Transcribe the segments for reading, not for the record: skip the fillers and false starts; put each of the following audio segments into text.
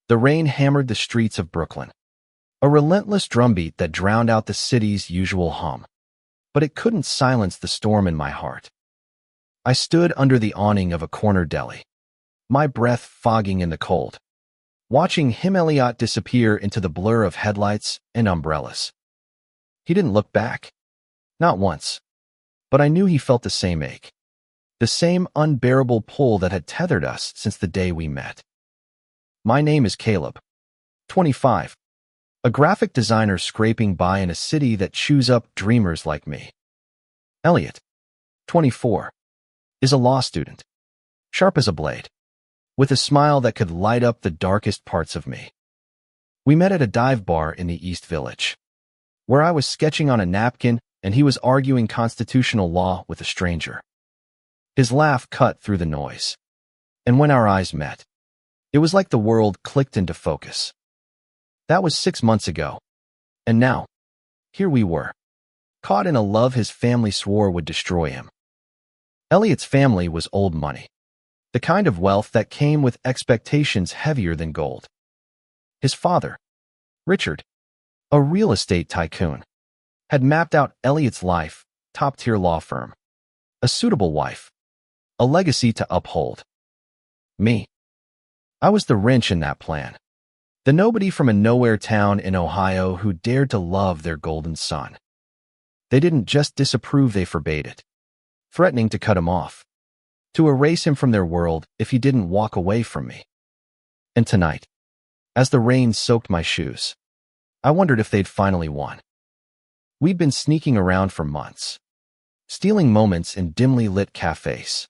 The rain hammered the streets of Brooklyn, a relentless drumbeat that drowned out the city's usual hum. But it couldn't silence the storm in my heart. I stood under the awning of a corner deli, my breath fogging in the cold, watching Elliot disappear into the blur of headlights and umbrellas. He didn't look back. Not once. But I knew he felt the same ache, the same unbearable pull that had tethered us since the day we met. My name is Caleb, 25, a graphic designer scraping by in a city that chews up dreamers like me. Elliot, 24, is a law student, sharp as a blade, with a smile that could light up the darkest parts of me. We met at a dive bar in the East Village, where I was sketching on a napkin and he was arguing constitutional law with a stranger. His laugh cut through the noise, and when our eyes met, it was like the world clicked into focus. That was 6 months ago, and now, here we were, caught in a love his family swore would destroy him. Elliot's family was old money, the kind of wealth that came with expectations heavier than gold. His father, Richard, a real estate tycoon, had mapped out Elliot's life, top-tier law firm, a suitable wife, a legacy to uphold. Me. I was the wrench in that plan, the nobody from a nowhere town in Ohio who dared to love their golden son. They didn't just disapprove, they forbade it, threatening to cut him off, to erase him from their world if he didn't walk away from me. And tonight, as the rain soaked my shoes, I wondered if they'd finally won. We'd been sneaking around for months, stealing moments in dimly lit cafes,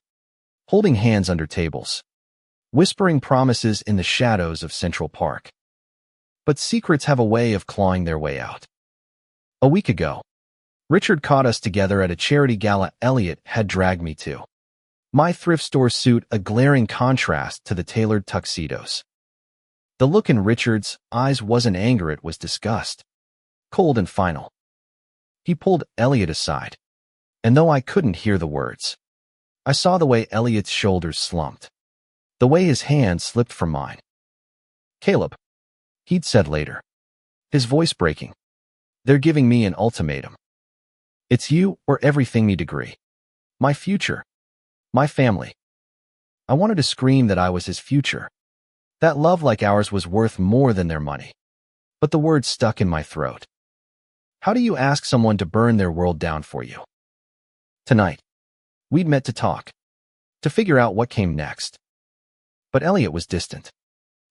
holding hands under tables, whispering promises in the shadows of Central Park. But secrets have a way of clawing their way out. A week ago, Richard caught us together at a charity gala Elliot had dragged me to, my thrift store suit a glaring contrast to the tailored tuxedos. The look in Richard's eyes wasn't anger, it was disgust, cold and final. He pulled Elliot aside, and though I couldn't hear the words, I saw the way Elliot's shoulders slumped, the way his hand slipped from mine. Caleb, he'd said later, his voice breaking, they're giving me an ultimatum. It's you or everything. Me degree, my future, my family. I wanted to scream that I was his future, that love like ours was worth more than their money. But the words stuck in my throat. How do you ask someone to burn their world down for you? Tonight, we'd met to talk, to figure out what came next. But Elliot was distant,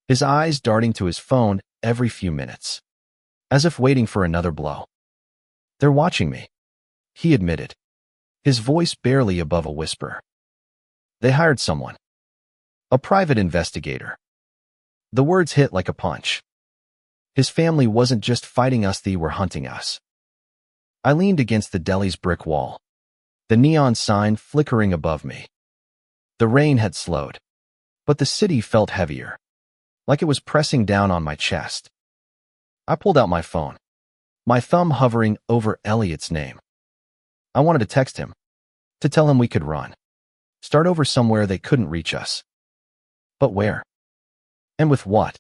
his eyes darting to his phone every few minutes, as if waiting for another blow. They're watching me, he admitted, his voice barely above a whisper. They hired someone, a private investigator. The words hit like a punch. His family wasn't just fighting us, they were hunting us. I leaned against the deli's brick wall, the neon sign flickering above me. The rain had slowed, but the city felt heavier, like it was pressing down on my chest. I pulled out my phone, my thumb hovering over Elliot's name. I wanted to text him, to tell him we could run, start over somewhere they couldn't reach us. But where? And with what?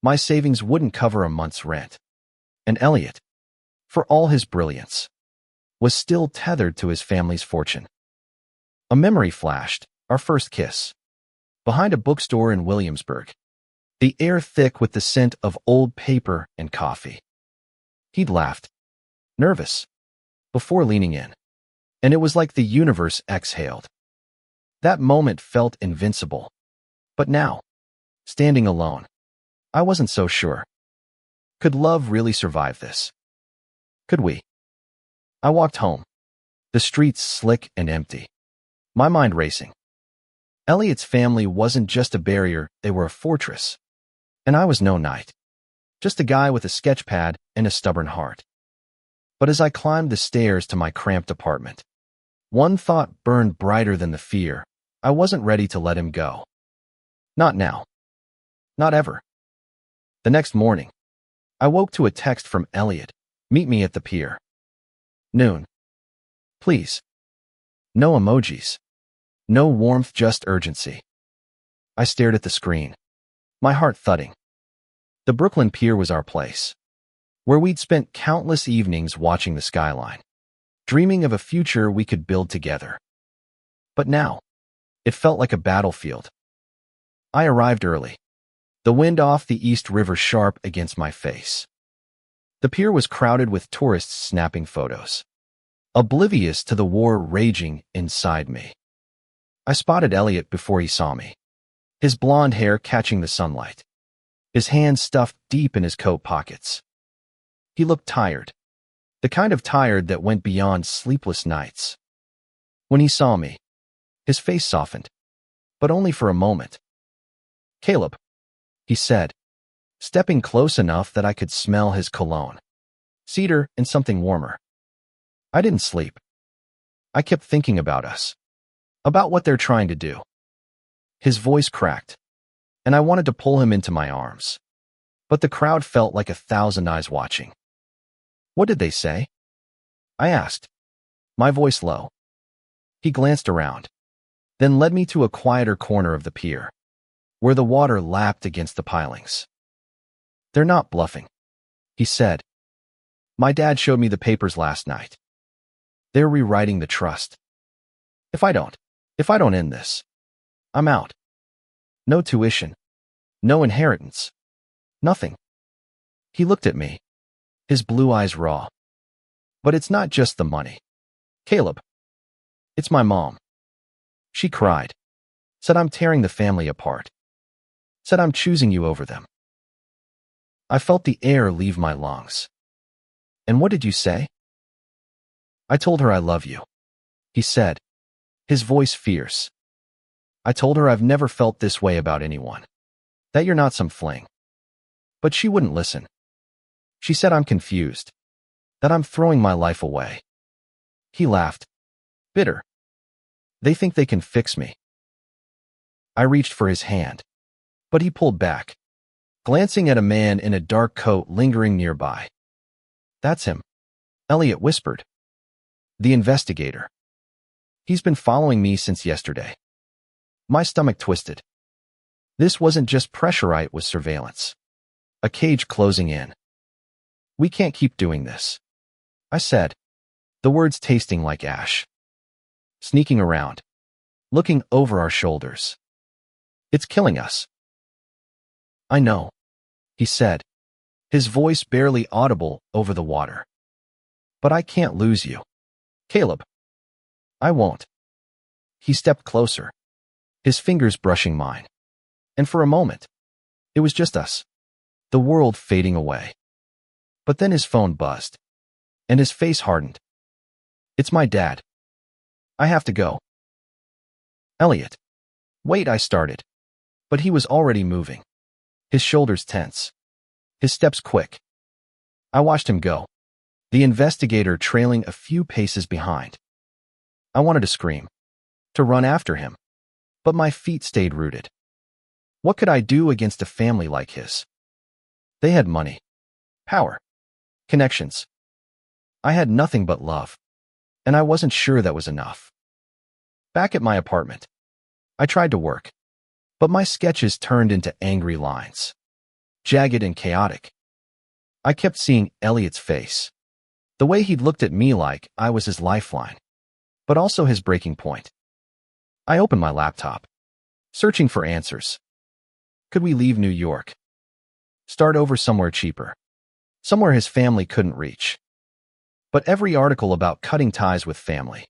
My savings wouldn't cover a month's rent. And Elliot, for all his brilliance, was still tethered to his family's fortune. A memory flashed, our first kiss, behind a bookstore in Williamsburg, the air thick with the scent of old paper and coffee. He'd laughed, nervous, before leaning in, and it was like the universe exhaled. That moment felt invincible. But now, standing alone, I wasn't so sure. Could love really survive this? Could we? I walked home, the streets slick and empty, my mind racing. Elliot's family wasn't just a barrier, they were a fortress. And I was no knight, just a guy with a sketch pad and a stubborn heart. But as I climbed the stairs to my cramped apartment, one thought burned brighter than the fear. I wasn't ready to let him go. Not now. Not ever. The next morning, I woke to a text from Elliot. Meet me at the pier. Noon. Please. No emojis. No warmth, just urgency. I stared at the screen, my heart thudding. The Brooklyn Pier was our place, where we'd spent countless evenings watching the skyline, dreaming of a future we could build together. But now, it felt like a battlefield. I arrived early, the wind off the East River sharp against my face. The pier was crowded with tourists snapping photos, oblivious to the war raging inside me. I spotted Elliot before he saw me, his blonde hair catching the sunlight, his hands stuffed deep in his coat pockets. He looked tired, the kind of tired that went beyond sleepless nights. When he saw me, his face softened, but only for a moment. "Caleb," he said, stepping close enough that I could smell his cologne, cedar and something warmer. I didn't sleep. I kept thinking about us, about what they're trying to do. His voice cracked, and I wanted to pull him into my arms, but the crowd felt like 1,000 eyes watching. "What did they say?" I asked, my voice low. He glanced around, then led me to a quieter corner of the pier, where the water lapped against the pilings. "They're not bluffing," he said. "My dad showed me the papers last night. They're rewriting the trust. If I don't end this, I'm out. No tuition, no inheritance, nothing." He looked at me, his blue eyes raw. "But it's not just the money, Caleb. It's my mom. She cried, said I'm tearing the family apart, said I'm choosing you over them." I felt the air leave my lungs. "And what did you say?" "I told her I love you," he said, his voice fierce. "I told her I've never felt this way about anyone, that you're not some fling." But she wouldn't listen. She said I'm confused, that I'm throwing my life away. He laughed, bitter. "They think they can fix me." I reached for his hand, but he pulled back, glancing at a man in a dark coat lingering nearby. "That's him," Elliot whispered. "The investigator. He's been following me since yesterday." My stomach twisted. This wasn't just pressure, it was surveillance. A cage closing in. "We can't keep doing this," I said, the words tasting like ash. "Sneaking around, looking over our shoulders. It's killing us." "I know," he said, his voice barely audible over the water. "But I can't lose you, Caleb. I won't." He stepped closer, his fingers brushing mine. And for a moment, it was just us, the world fading away. But then his phone buzzed, and his face hardened. "It's my dad. I have to go." "Elliot." "Wait," I started. But he was already moving, his shoulders tense, his steps quick. I watched him go, the investigator trailing a few paces behind. I wanted to scream, to run after him, but my feet stayed rooted. What could I do against a family like his? They had money, power, connections. I had nothing but love, and I wasn't sure that was enough. Back at my apartment, I tried to work, but my sketches turned into angry lines, jagged and chaotic. I kept seeing Elliot's face, the way he'd looked at me like I was his lifeline, but also his breaking point. I opened my laptop, searching for answers. Could we leave New York? Start over somewhere cheaper, somewhere his family couldn't reach. But every article about cutting ties with family,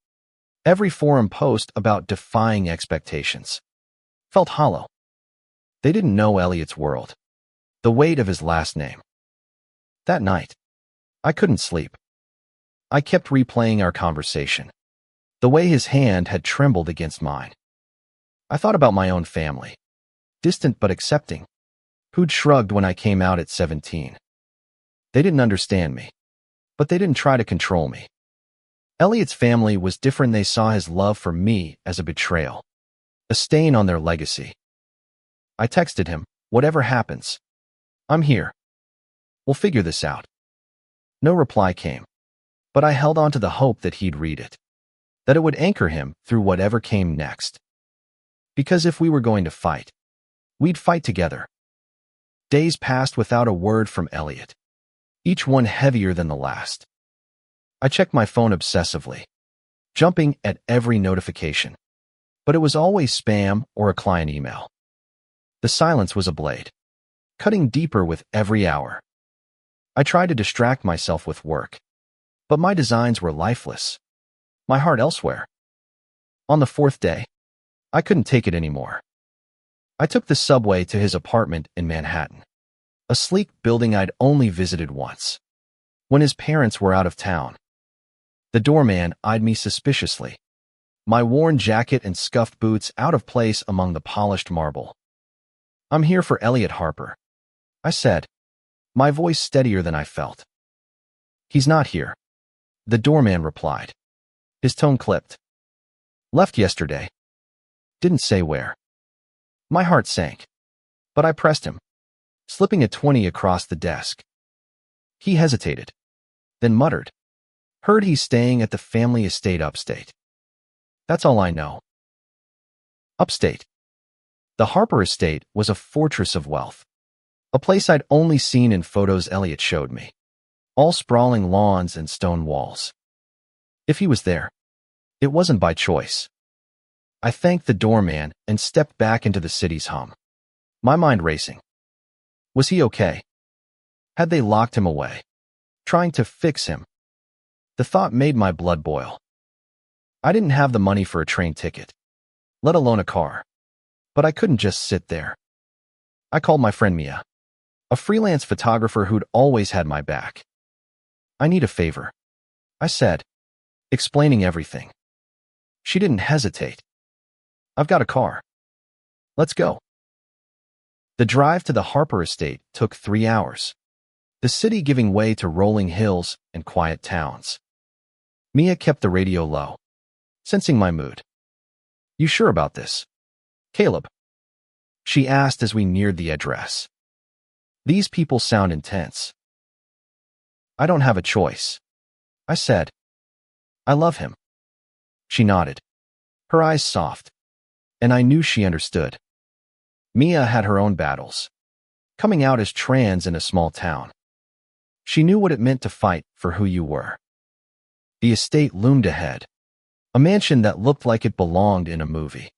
every forum post about defying expectations, felt hollow. They didn't know Elliot's world, the weight of his last name. That night, I couldn't sleep. I kept replaying our conversation, the way his hand had trembled against mine. I thought about my own family, distant but accepting, who'd shrugged when I came out at 17. They didn't understand me, but they didn't try to control me. Elliot's family was different. They saw his love for me as a betrayal, a stain on their legacy. I texted him, "Whatever happens, I'm here. We'll figure this out." No reply came, but I held on to the hope that he'd read it, that it would anchor him through whatever came next. Because if we were going to fight, we'd fight together. Days passed without a word from Elliot, each one heavier than the last. I checked my phone obsessively, jumping at every notification, but it was always spam or a client email. The silence was a blade, cutting deeper with every hour. I tried to distract myself with work, but my designs were lifeless, my heart elsewhere. On the fourth day, I couldn't take it anymore. I took the subway to his apartment in Manhattan, a sleek building I'd only visited once, when his parents were out of town. The doorman eyed me suspiciously, my worn jacket and scuffed boots out of place among the polished marble. "I'm here for Elliot Harper," I said, my voice steadier than I felt. "He's not here," the doorman replied. His tone clipped. "Left yesterday. Didn't say where." My heart sank, but I pressed him, slipping a 20 across the desk. He hesitated, then muttered, "Heard he's staying at the family estate upstate." That's all I know. Upstate. The Harper estate was a fortress of wealth, a place I'd only seen in photos Elliot showed me, all sprawling lawns and stone walls. If he was there, it wasn't by choice. I thanked the doorman and stepped back into the city's hum, my mind racing. Was he okay? Had they locked him away, trying to fix him? The thought made my blood boil. I didn't have the money for a train ticket, let alone a car, but I couldn't just sit there. I called my friend Mia, a freelance photographer who'd always had my back. "I need a favor," I said, explaining everything. She didn't hesitate. "I've got a car. Let's go." The drive to the Harper estate took 3 hours, the city giving way to rolling hills and quiet towns. Mia kept the radio low, sensing my mood. "You sure about this, Caleb?" she asked as we neared the address. "These people sound intense." "I don't have a choice," I said. "I love him." She nodded, her eyes soft, and I knew she understood. Mia had her own battles, coming out as trans in a small town. She knew what it meant to fight for who you were. The estate loomed ahead, a mansion that looked like it belonged in a movie,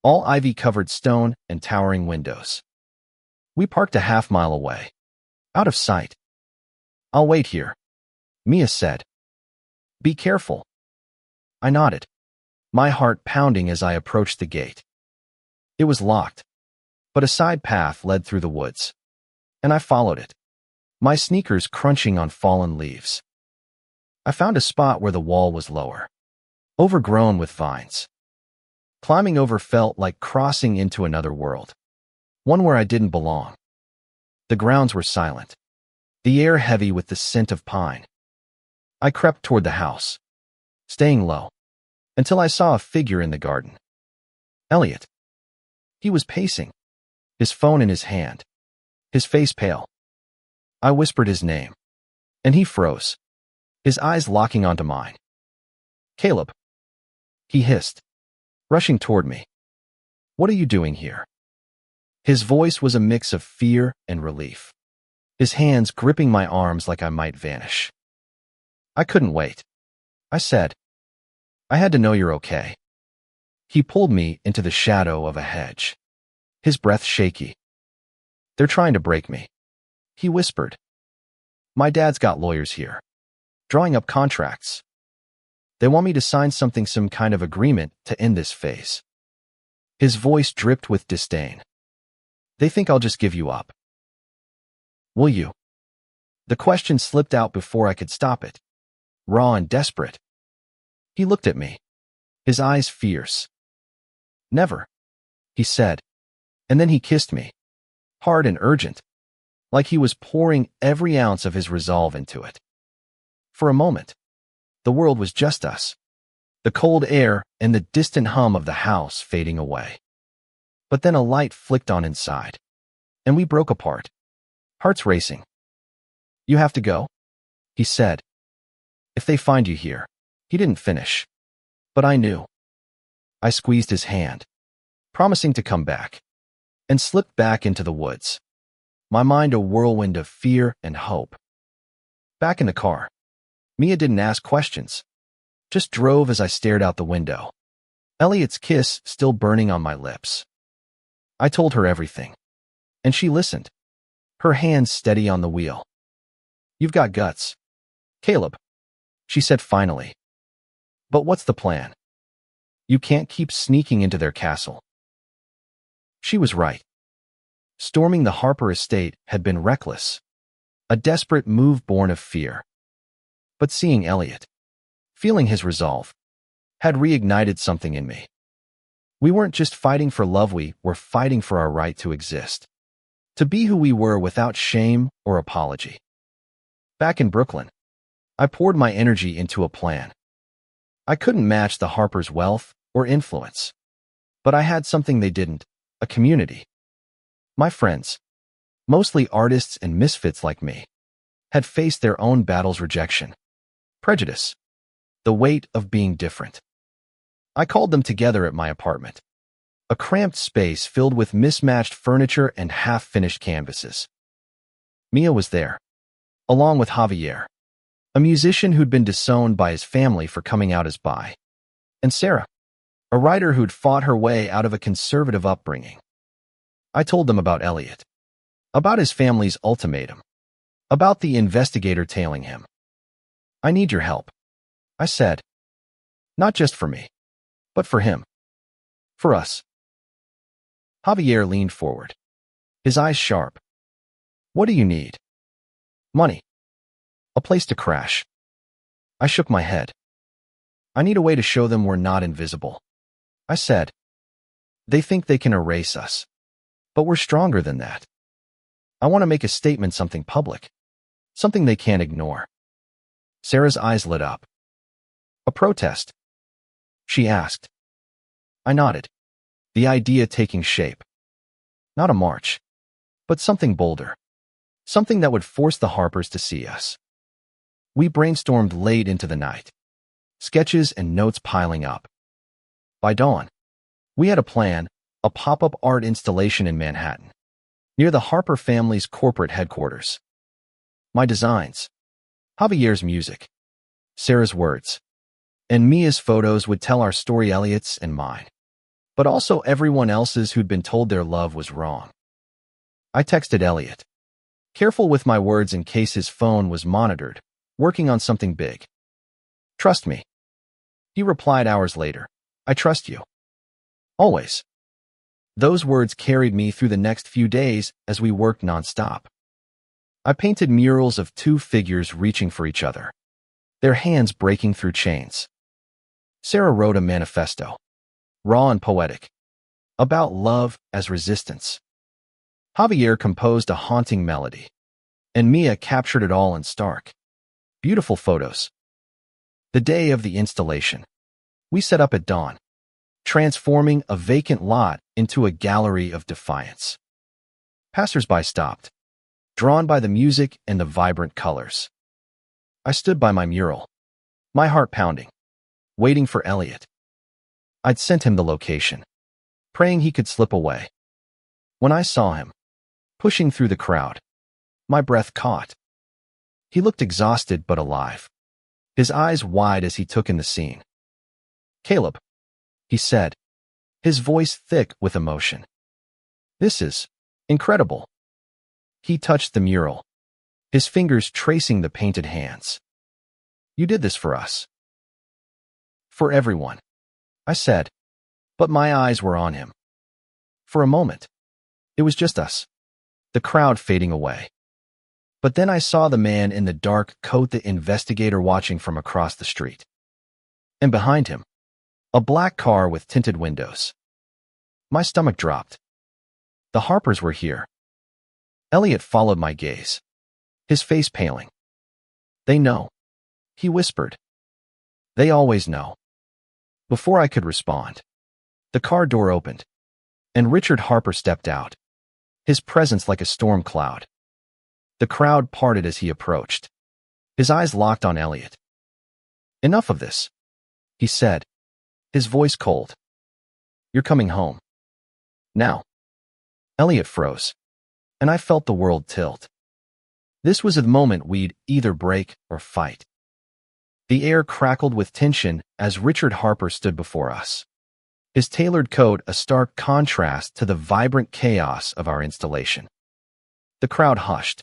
all ivy-covered stone and towering windows. We parked a half-mile away, out of sight. "I'll wait here," Mia said. "Be careful." I nodded, my heart pounding as I approached the gate. It was locked, but a side path led through the woods, and I followed it, my sneakers crunching on fallen leaves. I found a spot where the wall was lower, overgrown with vines. Climbing over felt like crossing into another world, one where I didn't belong. The grounds were silent, the air heavy with the scent of pine. I crept toward the house, staying low, until I saw a figure in the garden. Elliot. He was pacing, his phone in his hand, his face pale. I whispered his name, and he froze, his eyes locking onto mine. "Caleb," he hissed, rushing toward me. "What are you doing here?" His voice was a mix of fear and relief, his hands gripping my arms like I might vanish. "I couldn't wait," I said. "I had to know you're okay." He pulled me into the shadow of a hedge, his breath shaky. "They're trying to break me," he whispered. "My dad's got lawyers here, drawing up contracts. They want me to sign some kind of agreement to end this phase." His voice dripped with disdain. "They think I'll just give you up." "Will you?" The question slipped out before I could stop it, raw and desperate. He looked at me, his eyes fierce. "Never," he said, and then he kissed me, hard and urgent, like he was pouring every ounce of his resolve into it. For a moment, the world was just us, the cold air and the distant hum of the house fading away. But then a light flicked on inside, and we broke apart, hearts racing. "You have to go," he said. "If they find you here." He didn't finish, but I knew. I squeezed his hand, promising to come back, and slipped back into the woods. my mind a whirlwind of fear and hope. Back in the car, Mia didn't ask questions, just drove as I stared out the window, Elliot's kiss still burning on my lips. I told her everything, and she listened, her hands steady on the wheel. "You've got guts, Caleb," she said finally. "But what's the plan? You can't keep sneaking into their castle." She was right. Storming the Harper estate had been reckless, a desperate move born of fear. But seeing Elliot, feeling his resolve, had reignited something in me. We weren't just fighting for love, we were fighting for our right to exist, to be who we were without shame or apology. Back in Brooklyn, I poured my energy into a plan. I couldn't match the Harpers' wealth or influence, but I had something they didn't, a community. My friends, mostly artists and misfits like me, had faced their own battles: rejection, prejudice, the weight of being different. I called them together at my apartment, a cramped space filled with mismatched furniture and half-finished canvases. Mia was there, along with Javier, a musician who'd been disowned by his family for coming out as bi, and Sarah, a writer who'd fought her way out of a conservative upbringing. I told them about Elliot, about his family's ultimatum, about the investigator tailing him. "I need your help," I said. "Not just for me, but for him. For us." Javier leaned forward, his eyes sharp. "What do you need?" "Money. A place to crash." I shook my head. "I need a way to show them we're not invisible," I said. "They think they can erase us, but we're stronger than that. I want to make a statement, something public, something they can't ignore." Sarah's eyes lit up. "A protest?" she asked. I nodded, the idea taking shape. Not a march, but something bolder, something that would force the Harpers to see us. We brainstormed late into the night, sketches and notes piling up. By dawn, we had a plan, a pop-up art installation in Manhattan, near the Harper family's corporate headquarters. My designs, Javier's music, Sarah's words, and Mia's photos would tell our story, Elliot's and mine, but also everyone else's who'd been told their love was wrong. I texted Elliot, careful with my words in case his phone was monitored, working on something big. "Trust me." He replied hours later, "I trust you. Always." Those words carried me through the next few days as we worked nonstop. I painted murals of two figures reaching for each other, their hands breaking through chains. Sarah wrote a manifesto, raw and poetic, about love as resistance. Javier composed a haunting melody, and Mia captured it all in stark, beautiful photos. The day of the installation, we set up at dawn, transforming a vacant lot into a gallery of defiance. Passers-by stopped, drawn by the music and the vibrant colors. I stood by my mural, my heart pounding, waiting for Elliot. I'd sent him the location, praying he could slip away. When I saw him, pushing through the crowd, my breath caught. He looked exhausted but alive, his eyes wide as he took in the scene. "Caleb," he said, his voice thick with emotion. "This is incredible." He touched the mural, his fingers tracing the painted hands. "You did this for us." "For everyone," I said, but my eyes were on him. For a moment, it was just us, the crowd fading away. But then I saw the man in the dark coat, the investigator watching from across the street. And behind him, a black car with tinted windows. My stomach dropped. The Harpers were here. Elliot followed my gaze, his face paling. "They know," he whispered. "They always know." Before I could respond, the car door opened, and Richard Harper stepped out, his presence like a storm cloud. The crowd parted as he approached, his eyes locked on Elliot. "Enough of this," he said, his voice cold. "You're coming home. Now." Elliot froze, and I felt the world tilt. This was the moment we'd either break or fight. The air crackled with tension as Richard Harper stood before us, his tailored coat a stark contrast to the vibrant chaos of our installation. The crowd hushed,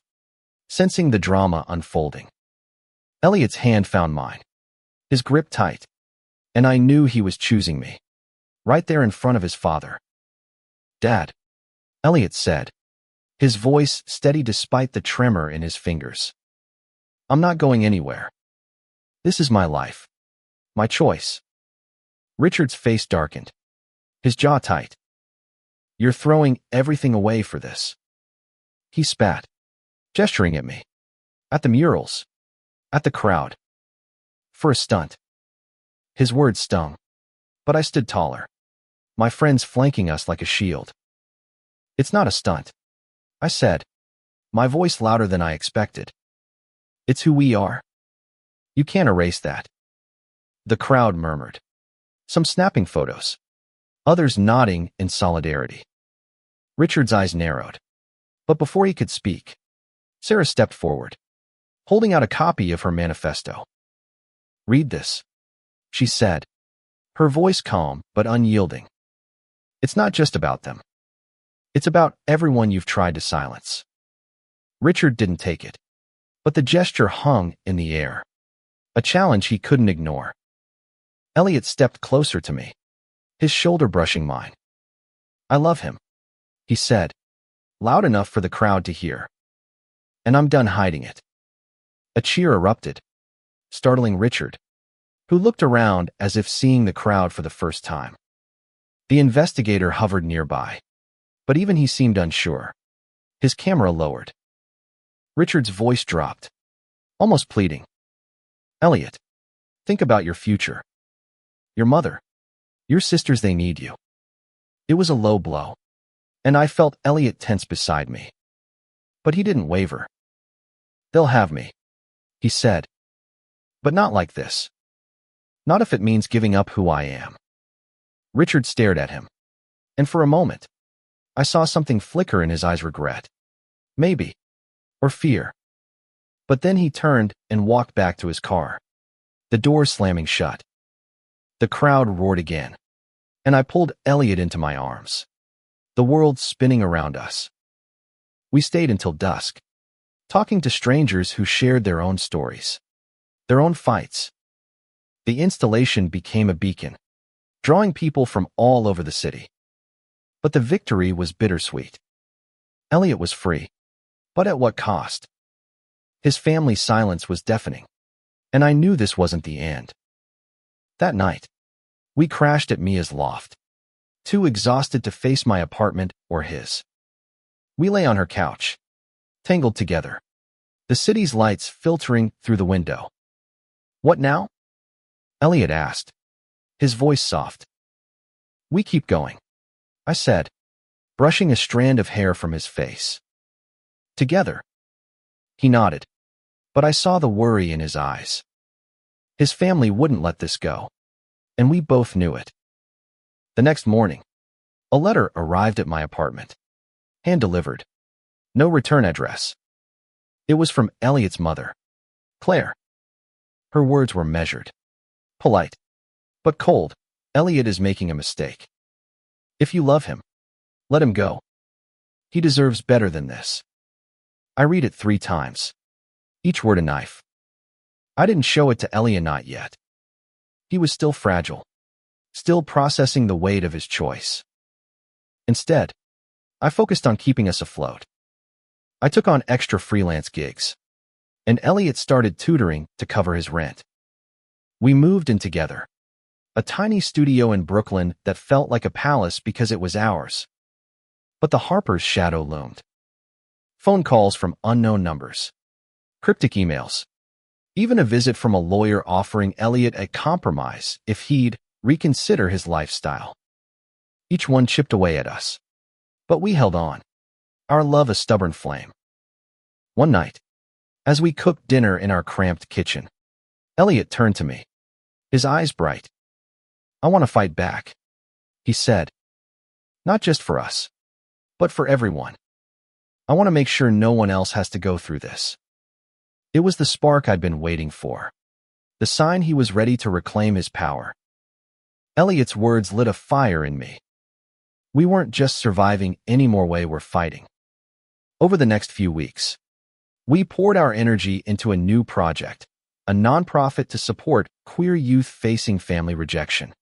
sensing the drama unfolding. Elliot's hand found mine, his grip tight, and I knew he was choosing me, right there in front of his father. "Dad," Elliot said, his voice steady despite the tremor in his fingers. "I'm not going anywhere. This is my life. My choice." Richard's face darkened, his jaw tight. "You're throwing everything away for this." He spat, gesturing at me, at the murals, at the crowd. "For a stunt." His words stung, but I stood taller, my friends flanking us like a shield. "It's not a stunt," I said, my voice louder than I expected. "It's who we are. You can't erase that." The crowd murmured, some snapping photos, others nodding in solidarity. Richard's eyes narrowed, but before he could speak, Sarah stepped forward, holding out a copy of her manifesto. "Read this," she said, her voice calm but unyielding. "It's not just about them. It's about everyone you've tried to silence." Richard didn't take it, but the gesture hung in the air, a challenge he couldn't ignore. Elliot stepped closer to me, his shoulder brushing mine. "I love him," he said, loud enough for the crowd to hear. "And I'm done hiding it." A cheer erupted, startling Richard, who looked around as if seeing the crowd for the first time. The investigator hovered nearby, but even he seemed unsure. His camera lowered. Richard's voice dropped, almost pleading. "Elliot, think about your future. Your mother, your sisters, they need you." It was a low blow, and I felt Elliot tense beside me. But he didn't waver. "They'll have me," he said. "But not like this. Not if it means giving up who I am." Richard stared at him, and for a moment, I saw something flicker in his eyes, regret, maybe, or fear. But then he turned and walked back to his car, the door slamming shut. The crowd roared again, and I pulled Elliot into my arms, the world spinning around us. We stayed until dusk, talking to strangers who shared their own stories, their own fights. The installation became a beacon, drawing people from all over the city. But the victory was bittersweet. Elliot was free, but at what cost? His family's silence was deafening, and I knew this wasn't the end. That night, we crashed at Mia's loft, too exhausted to face my apartment or his. We lay on her couch, tangled together, the city's lights filtering through the window. "What now?" Elliot asked, his voice soft. "We keep going," I said, brushing a strand of hair from his face. "Together." He nodded, but I saw the worry in his eyes. His family wouldn't let this go, and we both knew it. The next morning, a letter arrived at my apartment, hand-delivered, no return address. It was from Elliot's mother, Claire. Her words were measured, polite, but cold. "Elliot is making a mistake. If you love him, let him go. He deserves better than this." I read it 3 times, each word a knife. I didn't show it to Elliot, not yet. He was still fragile, still processing the weight of his choice. Instead, I focused on keeping us afloat. I took on extra freelance gigs, and Elliot started tutoring to cover his rent. We moved in together, a tiny studio in Brooklyn that felt like a palace because it was ours. But the Harpers' shadow loomed. Phone calls from unknown numbers, cryptic emails, even a visit from a lawyer offering Elliot a compromise if he'd reconsider his lifestyle. Each one chipped away at us, but we held on, our love a stubborn flame. One night, as we cooked dinner in our cramped kitchen, Elliot turned to me, his eyes bright. "I want to fight back," he said. "Not just for us, but for everyone." I want to make sure no one else has to go through this. It was the spark I'd been waiting for, the sign he was ready to reclaim his power. Elliot's words lit a fire in me. We weren't just surviving anymore, we were fighting. Over the next few weeks, we poured our energy into a new project, a nonprofit to support queer youth facing family rejection.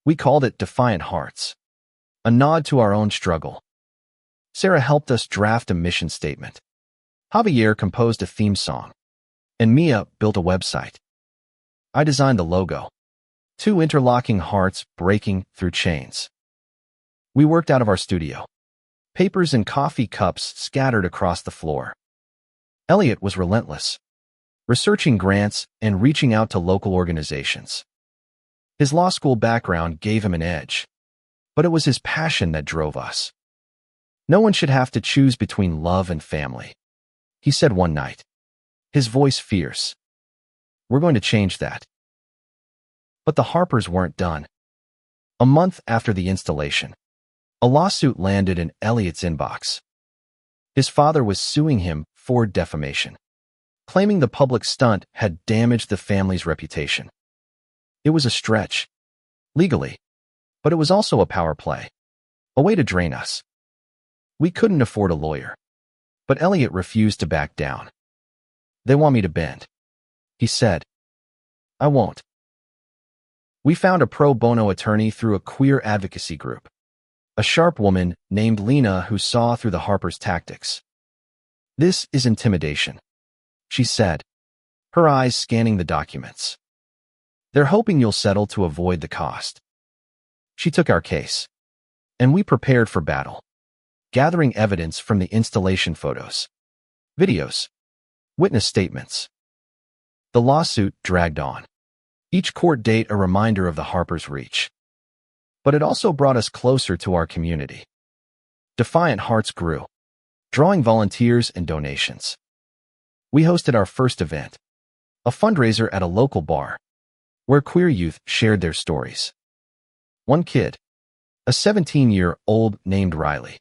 We called it Defiant Hearts, a nod to our own struggle. Sarah helped us draft a mission statement. Javier composed a theme song, and Mia built a website. I designed the logo, two interlocking hearts breaking through chains. We worked out of our studio, papers and coffee cups scattered across the floor. Elliot was relentless, researching grants and reaching out to local organizations. His law school background gave him an edge, but it was his passion that drove us. No one should have to choose between love and family, he said one night, his voice fierce. We're going to change that. But the Harpers weren't done. A month after the installation, a lawsuit landed in Elliot's inbox. His father was suing him for defamation, claiming the public stunt had damaged the family's reputation. It was a stretch, legally, but it was also a power play, a way to drain us. We couldn't afford a lawyer, but Elliot refused to back down. They want me to bend, he said. I won't. We found a pro bono attorney through a queer advocacy group, a sharp woman named Lena who saw through the Harpers' tactics. This is intimidation, she said, her eyes scanning the documents. They're hoping you'll settle to avoid the cost. She took our case, and we prepared for battle, gathering evidence from the installation photos, videos, witness statements. The lawsuit dragged on, each court date a reminder of the Harpers' reach. But it also brought us closer to our community. Defiant Hearts grew, drawing volunteers and donations. We hosted our first event, a fundraiser at a local bar, where queer youth shared their stories. One kid, a 17-year-old named Riley,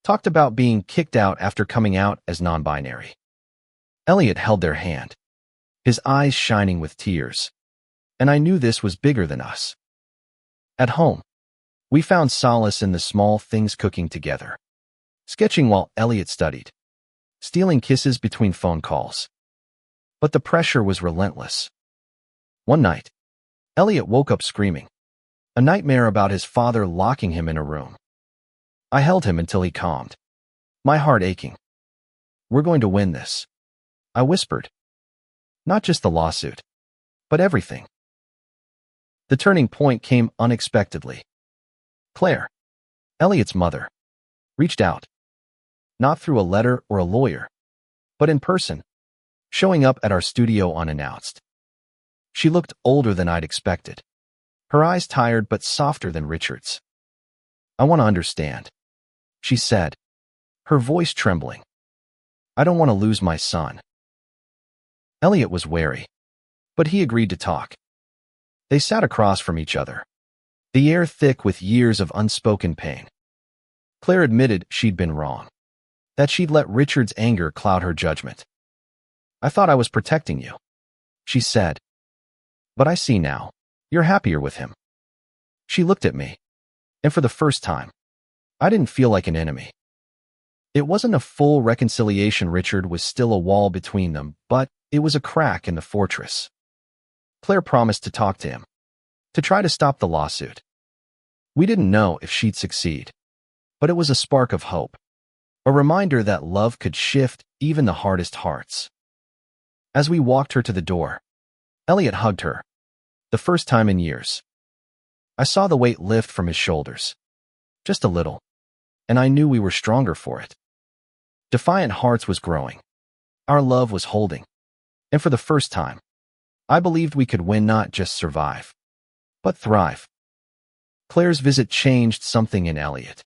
talked about being kicked out after coming out as non-binary. Elliot held their hand, his eyes shining with tears, and I knew this was bigger than us. At home, we found solace in the small things, cooking together, sketching while Elliot studied, stealing kisses between phone calls. But the pressure was relentless. One night, Elliot woke up screaming, a nightmare about his father locking him in a room. I held him until he calmed, my heart aching. We're going to win this, I whispered. Not just the lawsuit, but everything. The turning point came unexpectedly. Claire, Elliot's mother, reached out, not through a letter or a lawyer, but in person, showing up at our studio unannounced. She looked older than I'd expected, her eyes tired but softer than Richard's. I want to understand, she said, her voice trembling. I don't want to lose my son. Elliot was wary, but he agreed to talk. They sat across from each other, the air thick with years of unspoken pain. Claire admitted she'd been wrong, that she'd let Richard's anger cloud her judgment. I thought I was protecting you, she said. But I see now, you're happier with him. She looked at me, and for the first time, I didn't feel like an enemy. It wasn't a full reconciliation. Richard was still a wall between them, but it was a crack in the fortress. Claire promised to talk to him, to try to stop the lawsuit. We didn't know if she'd succeed, but it was a spark of hope, a reminder that love could shift even the hardest hearts. As we walked her to the door, Elliot hugged her, the first time in years. I saw the weight lift from his shoulders, just a little, and I knew we were stronger for it. Defiant Hearts was growing. Our love was holding, and for the first time, I believed we could win, not just survive, but thrive. Claire's visit changed something in Elliot.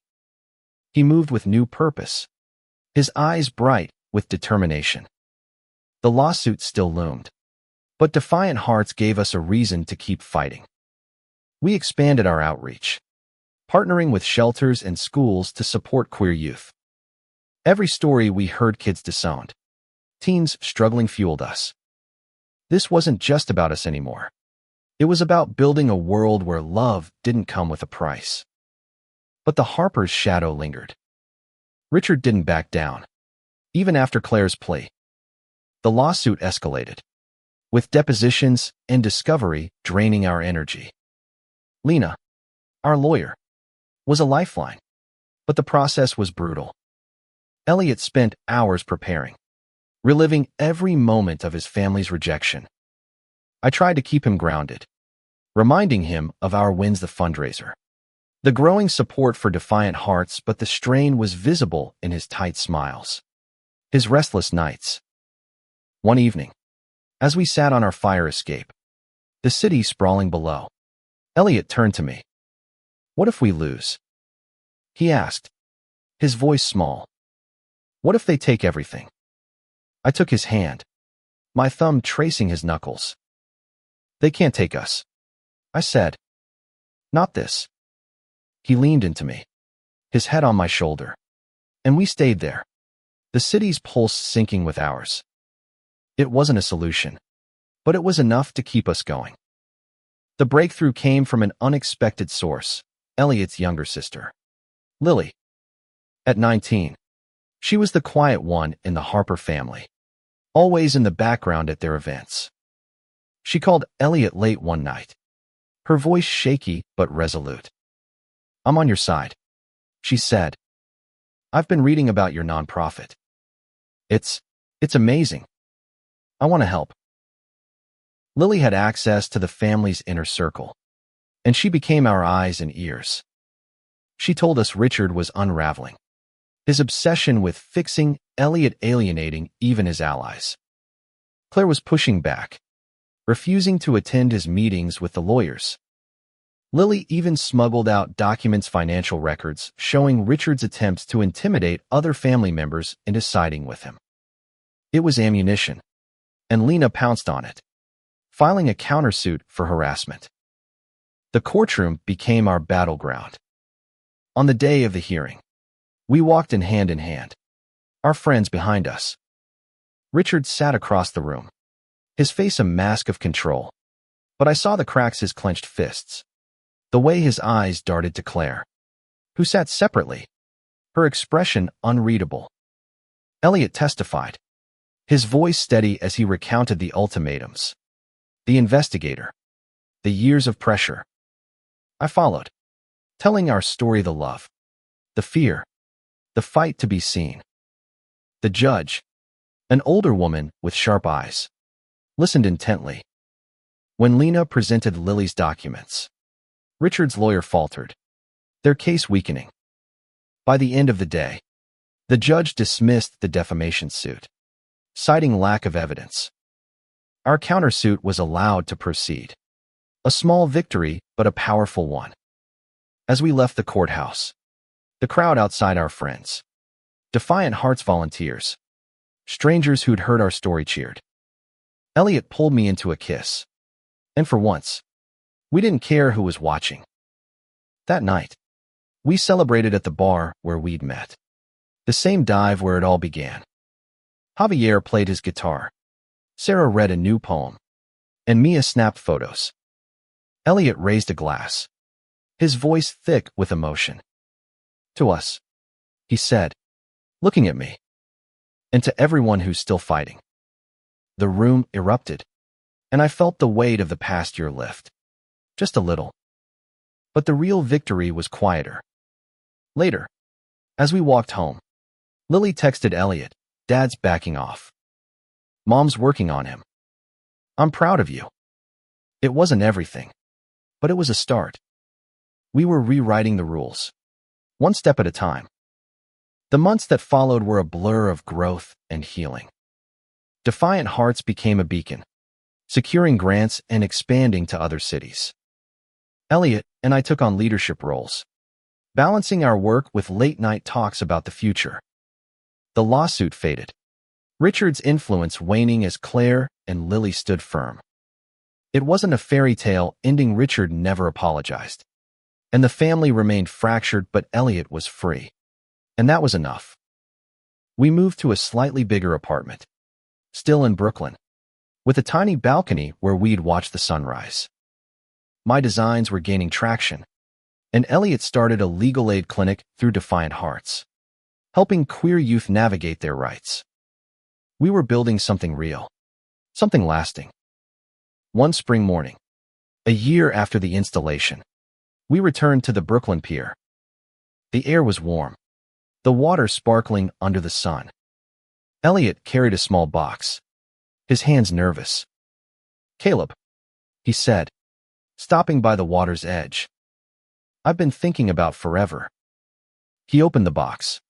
He moved with new purpose, his eyes bright with determination. The lawsuit still loomed, but Defiant Hearts gave us a reason to keep fighting. We expanded our outreach, partnering with shelters and schools to support queer youth. Every story we heard kids disowned. Teens struggling fueled us. This wasn't just about us anymore. It was about building a world where love didn't come with a price. But the Harpers' shadow lingered. Richard didn't back down, even after Claire's plea. The lawsuit escalated, with depositions and discovery draining our energy. Lena, our lawyer, was a lifeline, but the process was brutal. Elliot spent hours preparing, reliving every moment of his family's rejection. I tried to keep him grounded, reminding him of our Wins the fundraiser, the growing support for Defiant Hearts, but the strain was visible in his tight smiles, his restless nights. One evening, as we sat on our fire escape, the city sprawling below, Elliot turned to me. "What if we lose?" he asked, his voice small. "What if they take everything?" I took his hand, my thumb tracing his knuckles. "They can't take us," I said. "Not this." He leaned into me, his head on my shoulder, and we stayed there, the city's pulse syncing with ours. It wasn't a solution, but it was enough to keep us going. The breakthrough came from an unexpected source, Elliot's younger sister, Lily. At 19, she was the quiet one in the Harper family, always in the background at their events. She called Elliot late one night, her voice shaky but resolute. "I'm on your side," she said. "I've been reading about your nonprofit. It's amazing. I want to help." Lily had access to the family's inner circle, and she became our eyes and ears. She told us Richard was unraveling, his obsession with fixing Elliot alienating even his allies. Claire was pushing back, refusing to attend his meetings with the lawyers. Lily even smuggled out documents, financial records, showing Richard's attempts to intimidate other family members into siding with him. It was ammunition, and Lena pounced on it, filing a countersuit for harassment. The courtroom became our battleground. On the day of the hearing, we walked in hand, our friends behind us. Richard sat across the room, his face a mask of control, but I saw the cracks his clenched fists, the way his eyes darted to Claire, who sat separately, her expression unreadable. Elliot testified, his voice steady as he recounted the ultimatums, the investigator, the years of pressure. I followed, telling our story, the love, the fear, the fight to be seen. The judge, an older woman with sharp eyes, listened intently. When Lena presented Lily's documents, Richard's lawyer faltered, their case weakening. By the end of the day, the judge dismissed the defamation suit, citing lack of evidence. Our countersuit was allowed to proceed. A small victory, but a powerful one. As we left the courthouse, the crowd outside, our friends, Defiant Hearts volunteers, strangers who'd heard our story cheered. Elliot pulled me into a kiss. And for once, we didn't care who was watching. That night, we celebrated at the bar where we'd met. The same dive where it all began. Javier played his guitar. Sarah read a new poem. And Mia snapped photos. Elliot raised a glass, his voice thick with emotion. "To us," he said, looking at me. "And to everyone who's still fighting." The room erupted, and I felt the weight of the past year lift. Just a little. But the real victory was quieter. Later, as we walked home, Lily texted Elliot, "Dad's backing off. Mom's working on him. I'm proud of you." It wasn't everything, but it was a start. We were rewriting the rules, one step at a time. The months that followed were a blur of growth and healing. Defiant Hearts became a beacon, securing grants and expanding to other cities. Elliot and I took on leadership roles, balancing our work with late-night talks about the future. The lawsuit faded, Richard's influence waning as Claire and Lily stood firm. It wasn't a fairy tale ending. Richard never apologized, and the family remained fractured, but Elliot was free. And that was enough. We moved to a slightly bigger apartment, still in Brooklyn, with a tiny balcony where we'd watch the sunrise. My designs were gaining traction, and Elliot started a legal aid clinic through Defiant Hearts, helping queer youth navigate their rights. We were building something real, something lasting. One spring morning, a year after the installation, we returned to the Brooklyn Pier. The air was warm, the water sparkling under the sun. Elliot carried a small box, his hands nervous. "Caleb," he said, stopping by the water's edge. "I've been thinking about forever." He opened the box,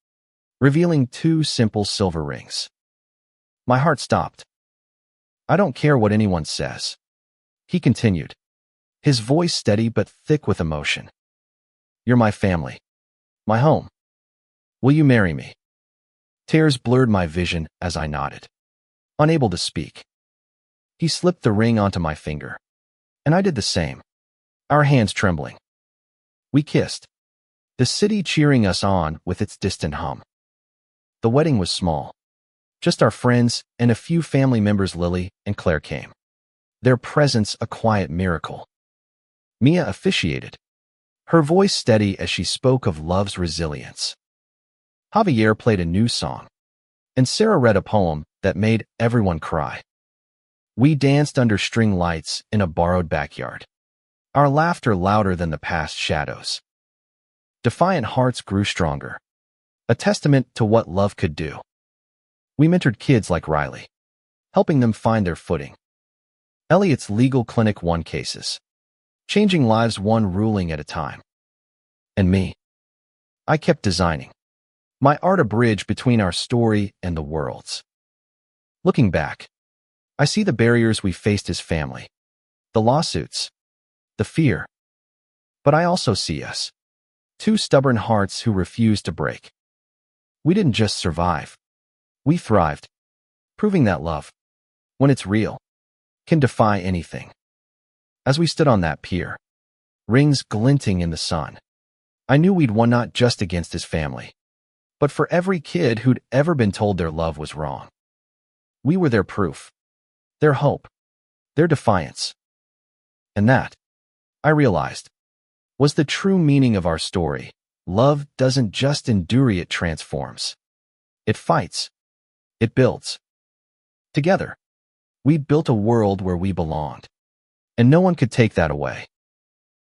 revealing 2 simple silver rings. My heart stopped. "I don't care what anyone says," he continued, his voice steady but thick with emotion. "You're my family, my home. Will you marry me?" Tears blurred my vision as I nodded, unable to speak. He slipped the ring onto my finger, and I did the same, our hands trembling. We kissed, the city cheering us on with its distant hum. The wedding was small. Just our friends and a few family members. Lily and Claire came, their presence a quiet miracle. Mia officiated, her voice steady as she spoke of love's resilience. Javier played a new song, and Sarah read a poem that made everyone cry. We danced under string lights in a borrowed backyard, our laughter louder than the past shadows. Defiant Hearts grew stronger, a testament to what love could do. We mentored kids like Riley, helping them find their footing. Elliot's legal clinic won cases, changing lives one ruling at a time. And me, I kept designing, my art a bridge between our story and the world's. Looking back, I see the barriers we faced as family, the lawsuits, the fear. But I also see us, 2 stubborn hearts who refused to break. We didn't just survive, we thrived, proving that love, when it's real, can defy anything. As we stood on that pier, rings glinting in the sun, I knew we'd won not just against his family, but for every kid who'd ever been told their love was wrong. We were their proof, their hope, their defiance. And that, I realized, was the true meaning of our story. Love doesn't just endure, it transforms. It fights. It builds. Together, we built a world where we belonged, and no one could take that away.